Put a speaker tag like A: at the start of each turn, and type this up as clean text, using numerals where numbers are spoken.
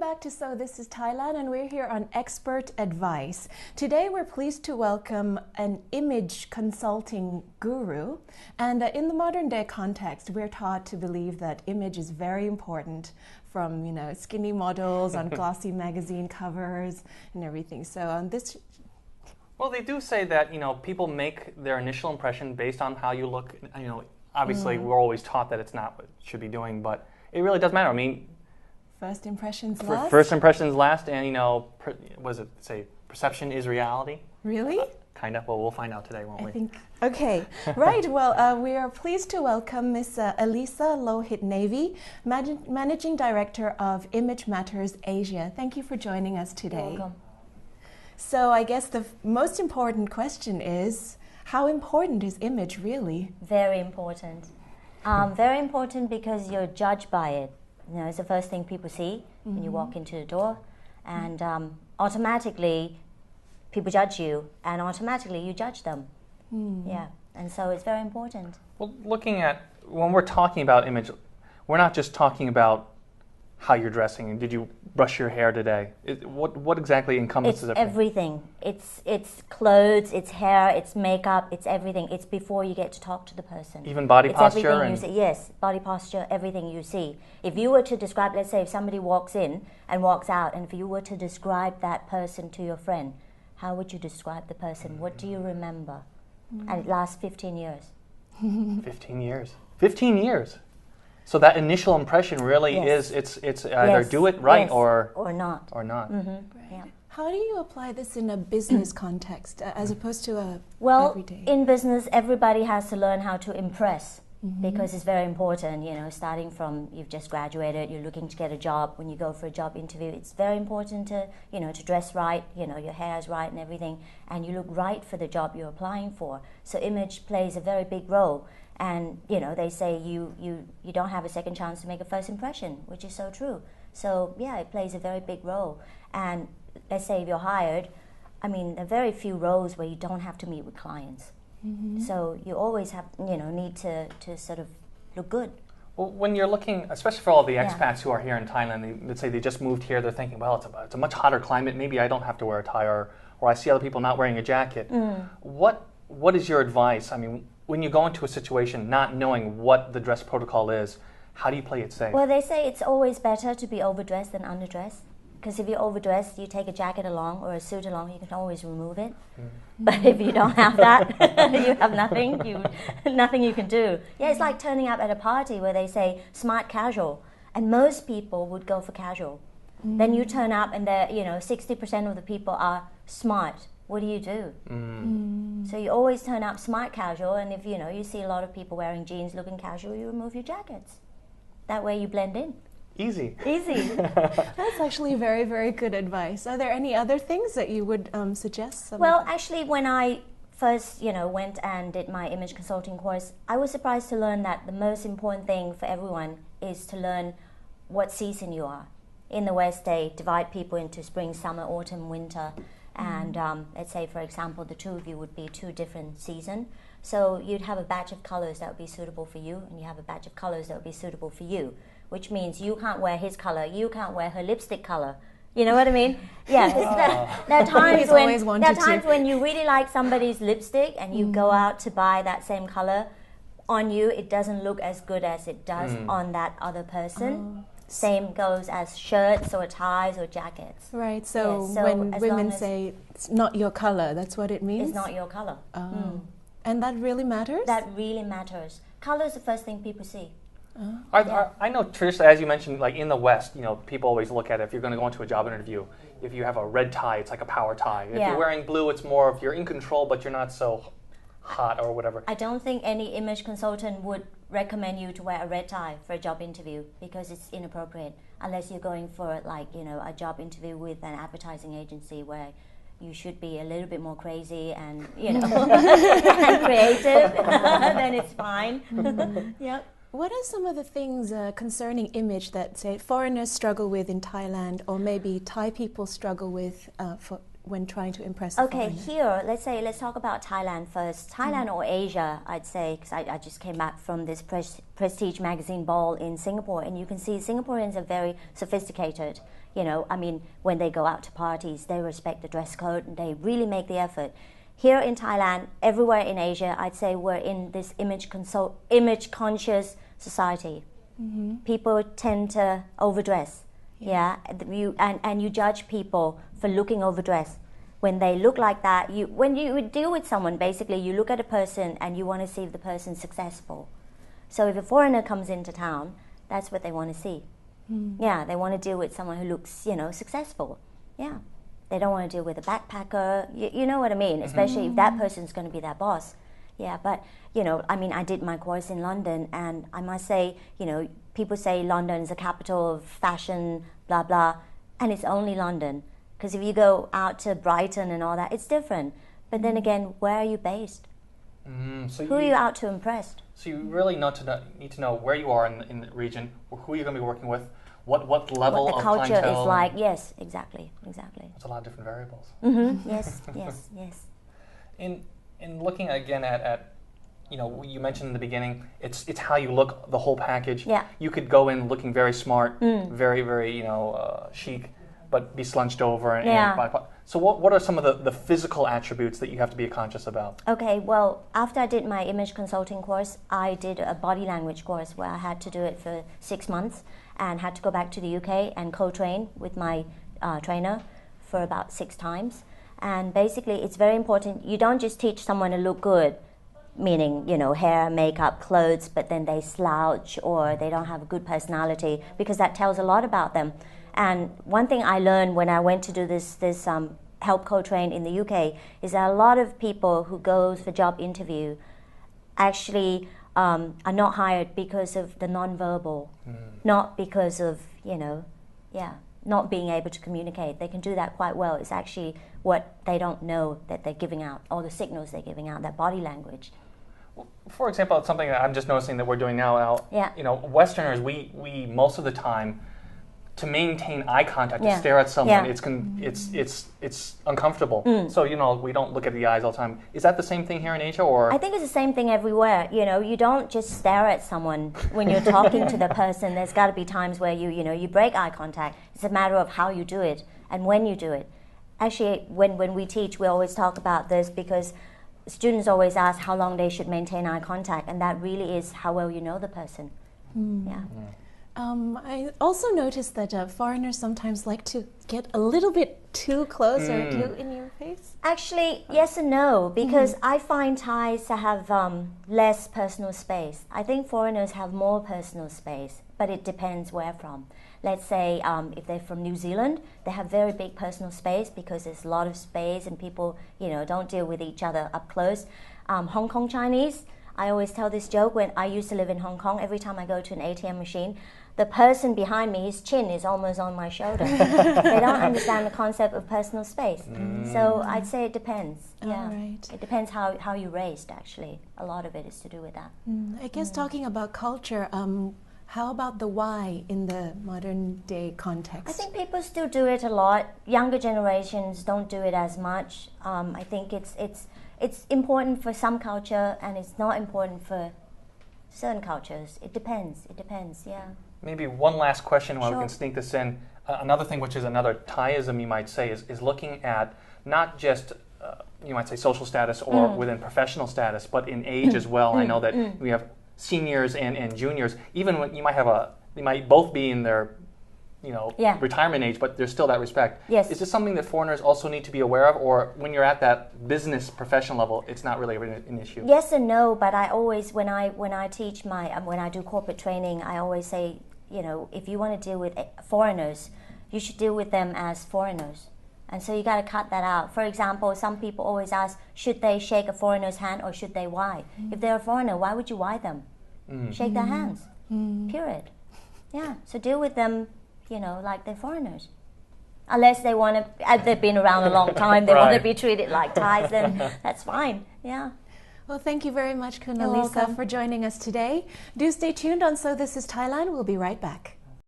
A: back to So This is Thailand, and we're here on Expert Advice. Today we're pleased to welcome an image consulting guru, and in the modern day context we're taught to believe that image is very important, from skinny models on glossy magazine covers and everything. So on this,
B: well, they do say that people make their initial impression based on how you look. Obviously we're always taught that it's not what it should be doing, but it really does matter. I mean,
A: first impressions last.
B: First impressions last, and what does it say? Perception is reality.
A: Really?
B: Kind of. Well, we'll find out today, won't we?
A: I think. Okay. Right. Well, we are pleased to welcome Miss Elisa Lohit-Navy, Managing Director of Image Matters Asia. Thank you for joining us today.
C: You're welcome.
A: So I guess the most important question is, how important is image really?
C: Very important. Very important because you're judged by it. It's the first thing people see when you walk into the door, and automatically people judge you, and automatically you judge them. Yeah, and so it's very important.
B: Well, when we're talking about image, we're not just talking about how you're dressing. Did you brush your hair today? What exactly encompasses
C: everything? It's clothes, it's hair, it's makeup, it's everything. It's before you get to talk to the person.
B: Even body posture?
C: Everything you see. Yes, body posture, everything you see. If you were to describe, let's say if somebody walks in and walks out, and if you were to describe that person to your friend, how would you describe the person? What do you remember? And it lasts 15 years.
B: 15 years. 15 years. So that initial impression really is it's either do it right or
C: not.
B: Or not.
A: Right.
C: Yeah.
A: How do you apply this in a business context as opposed to a everyday?
C: In business, everybody has to learn how to impress because it's very important. Starting from you've just graduated, you're looking to get a job. When you go for a job interview, it's very important to to dress right. Your hair is right and everything, and you look right for the job you're applying for. So image plays a very big role. And they say you don't have a second chance to make a first impression, which is so true. So yeah, it plays a very big role. And let's say if you're hired, there are very few roles where you don't have to meet with clients. So you always have need to sort of look good.
B: Well, when you're looking, especially for all the expats who are here in Thailand, let's say they just moved here, they're thinking, well, it's a much hotter climate. Maybe I don't have to wear a tie, or I see other people not wearing a jacket. What is your advice? When you go into a situation not knowing what the dress protocol is, how do you play it safe?
C: Well, they say it's always better to be overdressed than underdressed. Because if you're overdressed, you take a jacket along or a suit along, you can always remove it. But if you don't have that, you have nothing. Nothing you can do. Yeah, it's like turning up at a party where they say smart casual, and most people would go for casual. Then you turn up and 60% of the people are smart. What do you do? So you always turn up smart casual, and if you see a lot of people wearing jeans looking casual, you remove your jackets. That way you blend in.
B: Easy.
A: That's actually very, very good advice. Are there any other things that you would suggest?
C: Well, actually, when I first went and did my image consulting course, I was surprised to learn that the most important thing for everyone is to learn what season you are. In the West, they divide people into spring, summer, autumn, winter. And let's say, for example, the two of you would be two different seasons. So you'd have a batch of colors that would be suitable for you, and you have a batch of colors that would be suitable for you, which means you can't wear his color, you can't wear her lipstick color. You know what I mean? Yeah. There are times when you really like somebody's lipstick and you go out to buy that same color. On you, it doesn't look as good as it does on that other person. Same goes as shirts or ties or jackets.
A: Right, so when women say it's not your color, that's what it means?
C: It's not your color.
A: And that really matters?
C: That really matters. Color is the first thing people see.
B: I know traditionally, as you mentioned, like in the West, people always look at it. If you're going to go into a job interview, if you have a red tie, it's like a power tie. If you're wearing blue, it's more if you're in control, but you're not so hot or whatever.
C: I don't think any image consultant would recommend you to wear a red tie for a job interview because it's inappropriate, unless you're going for a job interview with an advertising agency where you should be a little bit more crazy and and creative. Then it's fine. Yep.
A: What are some of the things concerning image that, say, foreigners struggle with in Thailand, or maybe Thai people struggle with when trying to impress a foreigner?
C: Here, let's talk about Thailand first. Thailand or Asia, I'd say, because I just came back from this prestige magazine ball in Singapore, and you can see Singaporeans are very sophisticated. You know, I mean, when they go out to parties, they respect the dress code, and they really make the effort. Here in Thailand, everywhere in Asia, I'd say we're in this image-conscious society. People tend to overdress. And you judge people for looking overdressed. When they look like that, when you deal with someone, basically you look at a person and you want to see if the person's successful. So if a foreigner comes into town, that's what they want to see. Yeah, they want to deal with someone who looks, you know, successful. Yeah, they don't want to deal with a backpacker. You know what I mean? Especially if that person's going to be their boss. Yeah, but you know, I mean, I did my course in London, and I must say, you know, people say London is the capital of fashion, blah blah, and it's only London. Because if you go out to Brighton and all that, it's different. But then again, where are you based? Who are you out to impress?
B: So you really need to know where you are in the region, who you're going to be working with, what level of
C: clientele. What the culture is like. Yes, exactly. It's
B: a lot of different variables.
C: Yes.
B: In looking again at you know, you mentioned in the beginning, it's how you look, the whole package.
C: Yeah.
B: You could go in looking very smart, very, very, you know, chic, but be slunched over. So what are some of the physical attributes that you have to be conscious about?
C: Okay, well, after I did my image consulting course, I did a body language course where I had to do it for 6 months and had to go back to the UK and co-train with my trainer for about 6 times. And basically, it's very important. You don't just teach someone to look good, meaning, you know, hair, makeup, clothes, but then they slouch or they don't have a good personality, because that tells a lot about them. And one thing I learned when I went to do this help co-train in the UK is that a lot of people who go for job interview actually are not hired because of the non-verbal, not because of, you know, not being able to communicate. They can do that quite well. It's actually what they don't know that they're giving out, or the signals they're giving out, that body language.
B: For example, it's something that I'm just noticing that we're doing now. You know, Westerners, we most of the time, to maintain eye contact, to stare at someone, it's uncomfortable. So, you know, we don't look at the eyes all the time. Is that the same thing here in Asia, or?
C: I think it's the same thing everywhere. You know, you don't just stare at someone when you're talking to the person. There's got to be times where you break eye contact. It's a matter of how you do it and when you do it. Actually, when we teach, we always talk about this, because students always ask how long they should maintain eye contact, and that really is how well you know the person.
A: I also noticed that foreigners sometimes like to get a little bit too close or too in your face.
C: Actually, yes and no, because I find Thais to have less personal space. I think foreigners have more personal space, but it depends where from. Let's say if they're from New Zealand, they have very big personal space because there's a lot of space and people, you know, don't deal with each other up close. Hong Kong Chinese, I always tell this joke when I used to live in Hong Kong. Every time I go to an ATM machine, the person behind me, his chin is almost on my shoulder. They don't understand the concept of personal space. So I'd say it depends.
A: Right.
C: It depends how you're raised, actually. A lot of it is to do with that.
A: I guess talking about culture, how about the why in the modern day context?
C: I think people still do it a lot. Younger generations don't do it as much. I think it's important for some culture and it's not important for certain cultures. It depends, yeah.
B: Maybe one last question while we can sneak this in. Another thing, which is another Thaiism, you might say, is looking at not just, you might say, social status or within professional status, but in age as well. I know that we have seniors and juniors. Even when you might both be in their, you know, retirement age, but there's still that respect.
C: Yes.
B: Is this something that foreigners also need to be aware of, or when you're at that business professional level, it's not really an issue?
C: Yes and no, but I always, when I teach when I do corporate training, I always say, you know, if you want to deal with foreigners, you should deal with them as foreigners. And so you got to cut that out. For example, some people always ask, should they shake a foreigner's hand or should they why? If they're a foreigner, why would you why them? Shake their hands, period. Yeah, so deal with them, you know, like they're foreigners. Unless they want to, they've been around a long time, they want to be treated like Thais, then that's fine, yeah.
A: Well, thank you very much, Kunalisa, for joining us today. Do stay tuned on So This Is Thailand. We'll be right back.